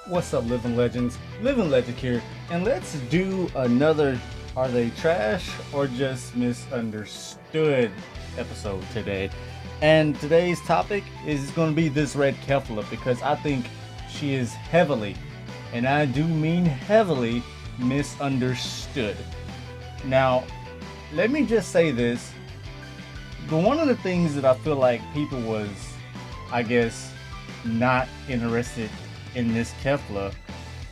What's up, Living Legends? Living Legend here, and let's do another Are They Trash or Just Misunderstood episode today. And today's topic is going to be this red Kefla because I think she is heavily, and I do mean heavily, misunderstood. Now, let me just say this. But one of the things that I feel like people was, I guess, not interested in this Kefla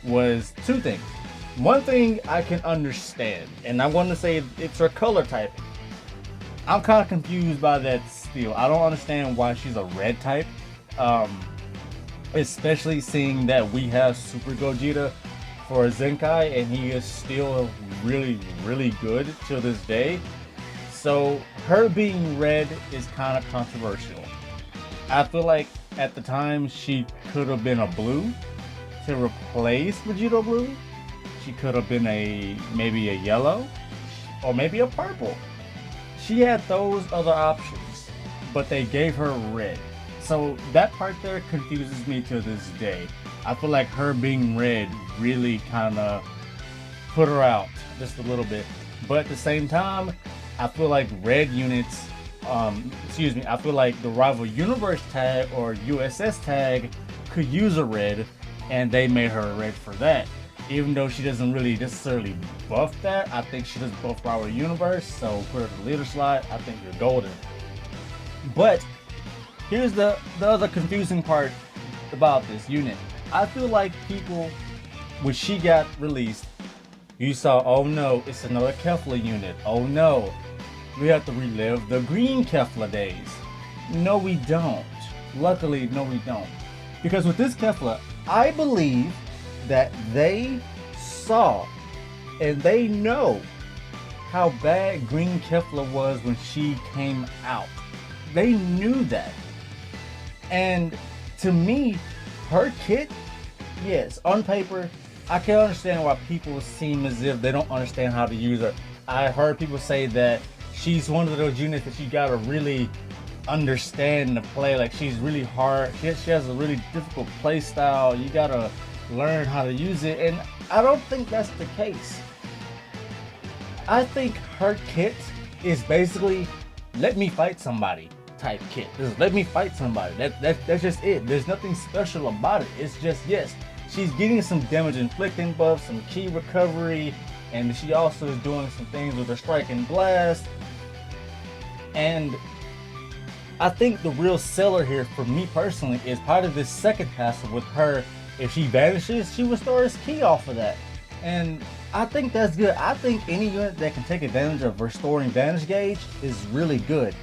was two things. One thing I can understand, and I'm going to say it's her color type. I'm kind of confused by that still. I don't understand why she's a red type, especially seeing that we have Super Gogeta for Zenkai, and he is still really, really good till this day. So her being red is kind of controversial. I feel like at the time she could have been a blue to replace Vegito Blue. She could have been maybe a yellow or maybe a purple. She had those other options, but they gave her red. So that part there confuses me to this day. I feel like her being red really kind of put her out just a little bit. But at the same time, I feel like red units, I feel like the Rival Universe tag or USS tag could use a red, and they made her a red for that. Even though she doesn't really necessarily buff that, I think she does buff Rival Universe, so put her to the leader slot, I think you're golden. But here's the other confusing part about this unit. I feel like people, when she got released, you saw, oh no, it's another Kefla unit. Oh no, we have to relive the green Kefla days. No, we don't. Luckily, no, we don't. Because with this Kefla, I believe that they saw and they know how bad green Kefla was when she came out. They knew that. And to me, her kit, yes, on paper, I can understand why people seem as if they don't understand how to use her. I heard people say that she's one of those units that you gotta really understand the play. Like, she's really hard. She has a really difficult play style. You gotta learn how to use it. And I don't think that's the case. I think her kit is basically let me fight somebody type kit. Just let me fight somebody. That's just it. There's nothing special about it. It's just, yes, she's getting some damage inflicting buff, some key recovery, and she also is doing some things with her strike and blast. And I think the real seller here for me personally is part of this second passive with her. If she vanishes, she restores key off of that. And I think that's good. I think any unit that can take advantage of restoring damage gauge is really good.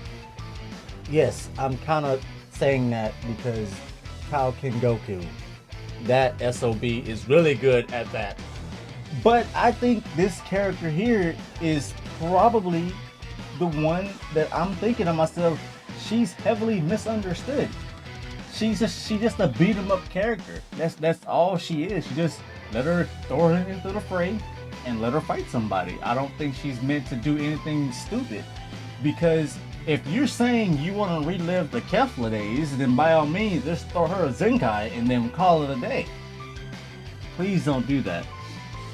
Yes, I'm kind of saying that because Kaioken Goku, that SOB is really good at that. But I think this character here is probably the one that I'm thinking to myself, she's heavily misunderstood. She's just a beat 'em up character. That's all she is. She just let her throw her into the fray and let her fight somebody. I don't think she's meant to do anything stupid. Because if you're saying you want to relive the Kefla days, then by all means, just throw her a Zenkai and then call it a day. Please don't do that.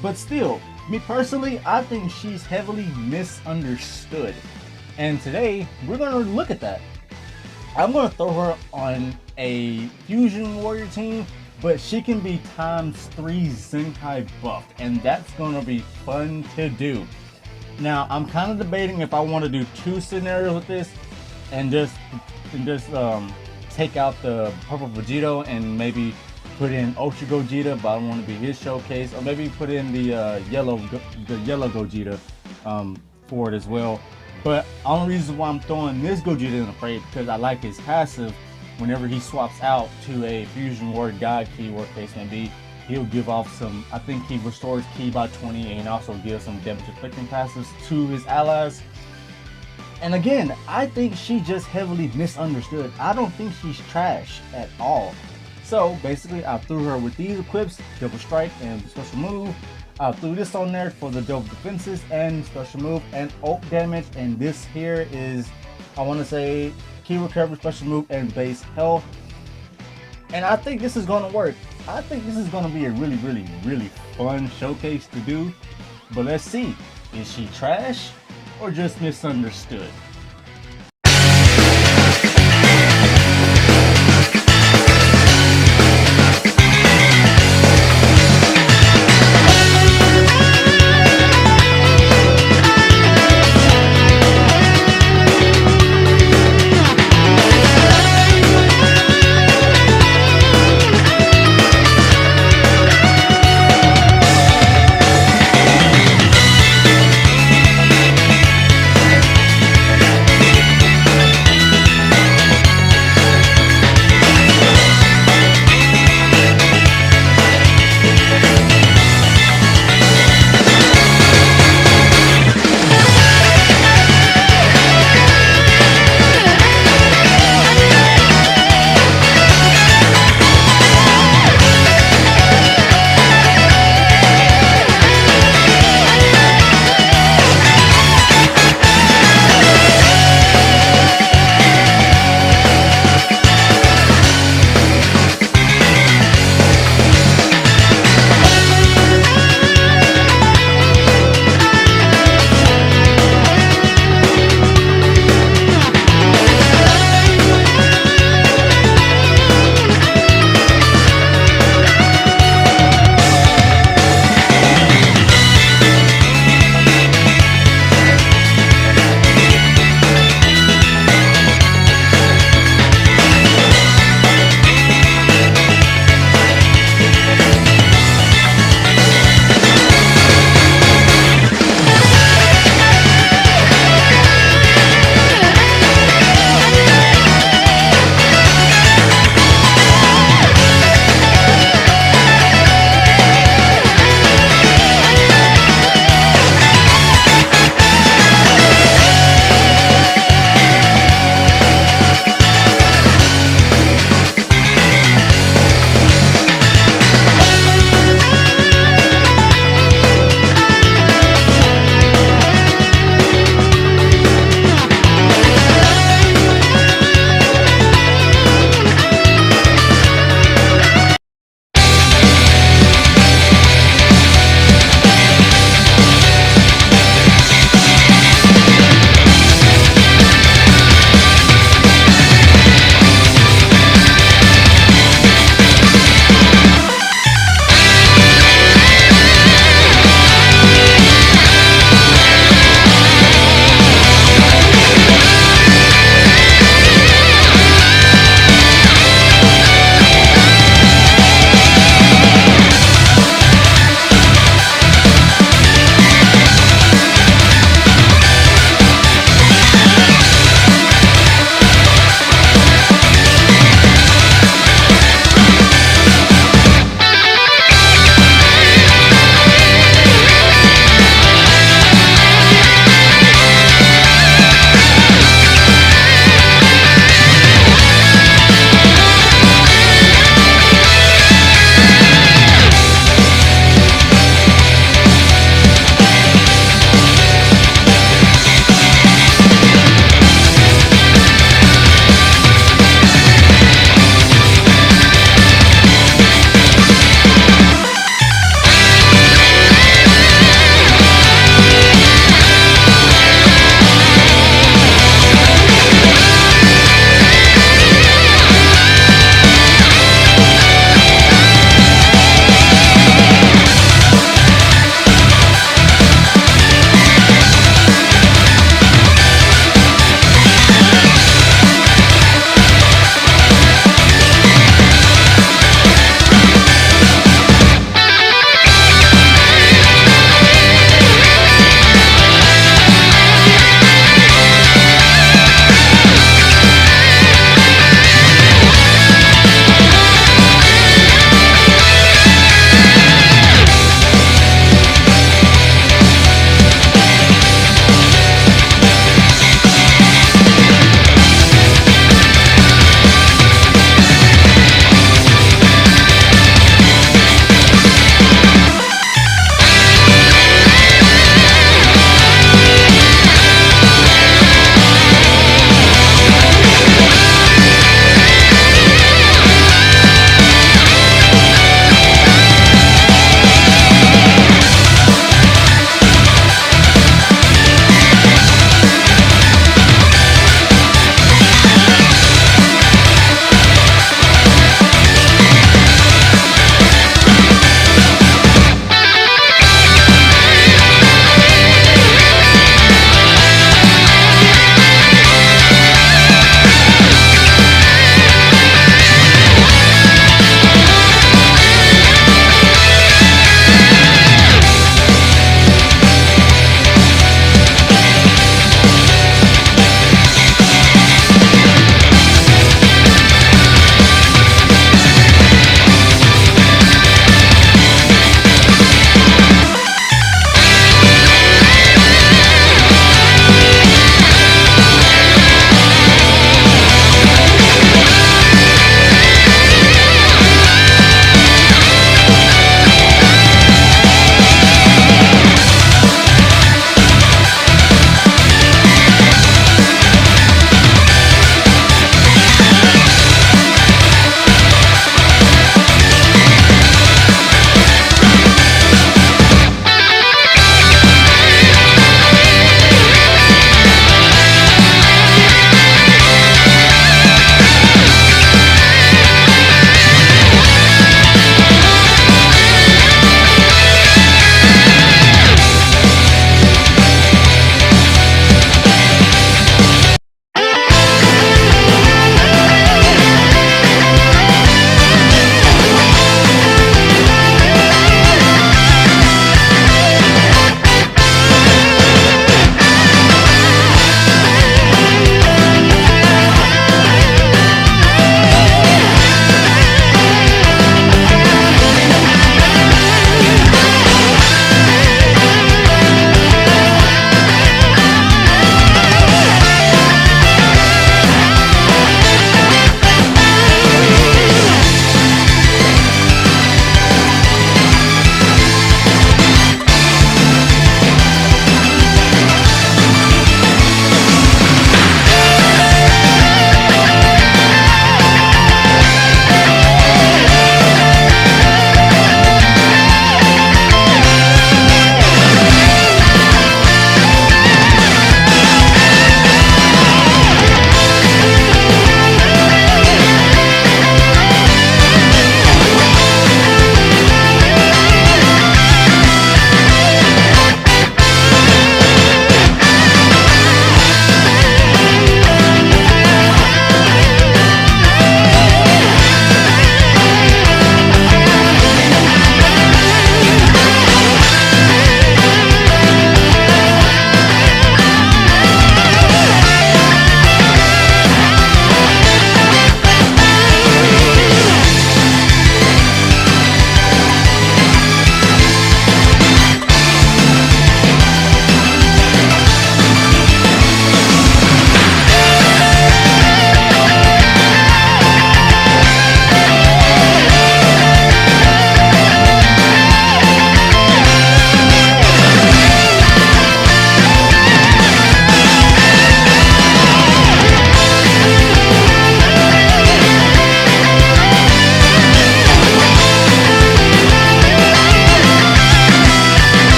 But still, me personally, I think she's heavily misunderstood. And today, we're going to look at that. I'm going to throw her on a Fusion Warrior team, but she can be ×3 Zenkai buffed, and that's going to be fun to do. Now, I'm kind of debating if I want to do two scenarios with this and just take out the purple Vegito and maybe put in Ultra Gogeta, but I don't want to be his showcase, or maybe put in the yellow Gogeta for it as well. But only reason why I'm throwing this Gogeta in the fray because I like his passive. Whenever he swaps out to a Fusion Ward God Key, where case may be, he'll give off some, I think he restores Key by 20 and also gives some damage inflicting passives to his allies. And again, I think she just heavily misunderstood. I don't think she's trash at all. So basically, I threw her with these equips, double strike and special move. I threw this on there for the double defenses and special move and ult damage. And this here is, I want to say, key recovery, special move, and base health. And I think this is going to work. I think this is going to be a really, really, really fun showcase to do. But let's see, is she trash or just misunderstood?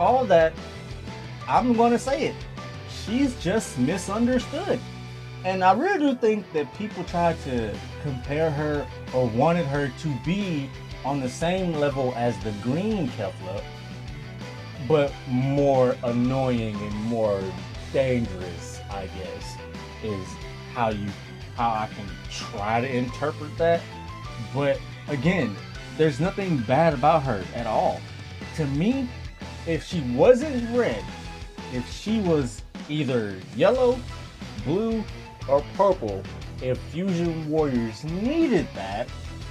all that, I'm gonna say it. She's just misunderstood. And I really do think that people tried to compare her or wanted her to be on the same level as the green Kefla, but more annoying and more dangerous, I guess, is how I can try to interpret that. But again, there's nothing bad about her at all. To me, if she wasn't red, if she was either yellow, blue, or purple, if Fusion Warriors needed that,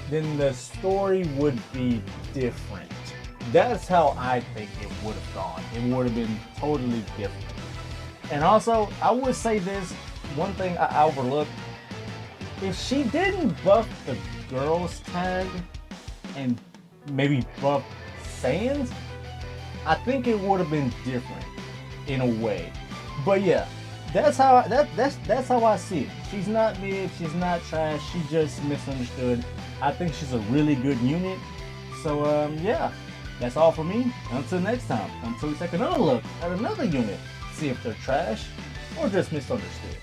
then the story would be different. That's how I think it would have gone. It would have been totally different. And also, I would say this, one thing I overlooked, if she didn't buff the girls tag and maybe buff Sans, I think it would have been different in a way. But yeah, that's how I see it. She's not mid, she's not trash, she just misunderstood. I think she's a really good unit. So yeah, that's all for me. Until next time, until we take another look at another unit, see if they're trash or just misunderstood.